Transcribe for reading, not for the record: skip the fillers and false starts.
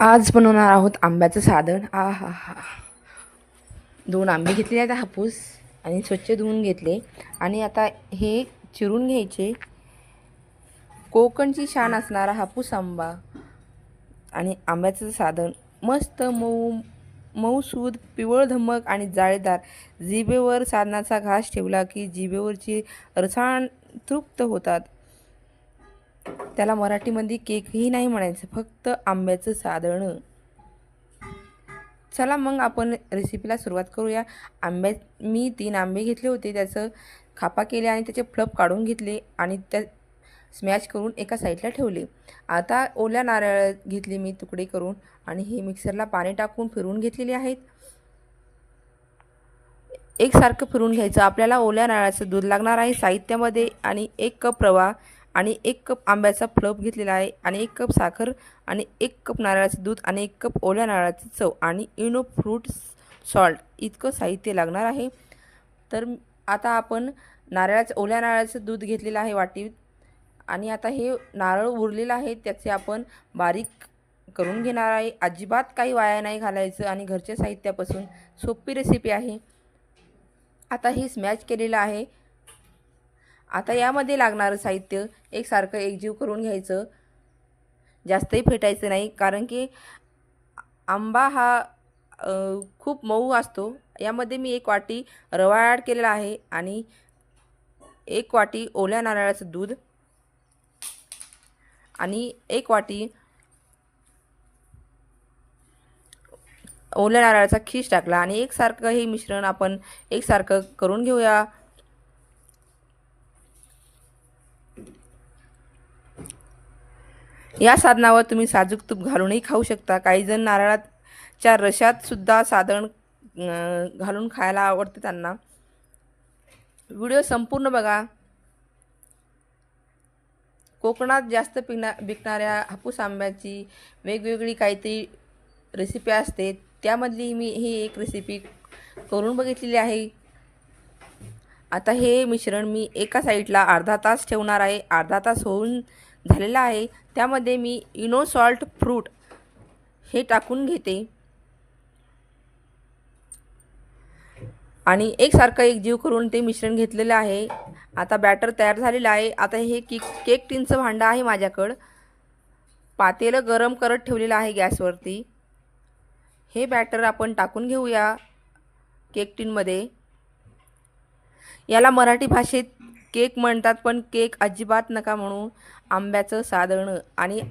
आज बनवणार आहोत आंब्याचं साधन. आ हा हा. 2 आंबे घेतले आहेत हापूस आणि स्वच्छ धुवून घेतले आणि आता हे चिरून घ्यायचे. कोकणची शान असणारा हापूस आंबा आणि आंब्याचं साधन मस्त मऊ मऊसूद पिवळ धमक आणि जाळीदार. जिभेवर साधनाचा घास ठेवला की जिभेवरची रसाळ तृप्त होतात. त्याला मराठीमध्ये केकही नाही म्हणायचं, फक्त आंब्याचं साधन. चला मग आपण रेसिपीला सुरुवात करूया. मी 3 आंबे घेतले होते, त्याचं खापा केले आणि त्याचे फ्लप काढून घेतले आणि त्या स्मॅश करून एका साईडला ठेवले. आता ओल्या नारळ घेतले मी तुकडे करून आणि हे मिक्सरला पाणी टाकून फिरवून घेतलेले आहेत. एकसारखं फिरवून घ्यायचं. आपल्याला ओल्या नारळाचं दूध लागणार आहे साहित्यामध्ये आणि 1 कप रवा आणि 1 कप आंब्याचा फ्लप घेतलेला आहे आणि 1 कप साखर आणि 1 कप नारळाचं दूध आणि 1 कप ओल्या नारळाची चव आणि इनो फ्रूट सॉल्ट इतकं साहित्य लागणार आहे. तर आता आपण ओल्या नारळाचं दूध घेतलेलं आहे वाटीत आणि आता हे नारळ उरलेलं आहे त्याचे आपण बारीक करून घेणार आहे. अजिबात काही वाया नाही घालायचं आणि घरच्या साहित्यापासून सोपी रेसिपी आहे. आता ही स्मॅश केलेलं आहे. आता यामध्ये लागणारं साहित्य एकसारखं एकजीव करून घ्यायचं. जास्तही फेटायचं नाही, कारण की आंबा हा खूप मऊ असतो. यामध्ये मी 1 वाटी रवा ॲड केलेला आहे आणि 1 वाटी ओल्या नारळाचं दूध आणि 1 वाटी ओल्या नारळाचा खीस टाकला आणि एकसारखं हे मिश्रण आपण एकसारखं करून घेऊया. या साधनावर तुम्ही साजूक तूप घालूनही खाऊ शकता. काही जण नारळाच्या रशात सुद्धा साधन घालून खायला आवडते त्यांना. व्हिडिओ संपूर्ण बघा. कोकणात जास्त विकणाऱ्या हापूस आंब्याची वेगवेगळी काहीतरी रेसिपी असते, त्यामधली मी ही एक रेसिपी करून बघितलेली आहे. आता हे मिश्रण मी एका साईडला अर्धा तास ठेवणार आहे. अर्धा तास होऊन झालेला आहे. त्यामध्ये मी इनो सॉल्ट फ्रूट हे टाकून घेते आणि एकसारखं एकजीव करून ते मिश्रण घेतलेलं आहे. आता बॅटर तयार झालेलं आहे. आता हे केक टिनचं भांडं आहे माझ्याकडं. पातेलं गरम करत ठेवलेलं आहे गॅसवरती. हे बॅटर आपण टाकून घेऊया केक टिनमध्ये. याला मराठी भाषेत केक म्हणतात, पण केक अजिबात नका म्हणू. आंब्याचं साधन आणि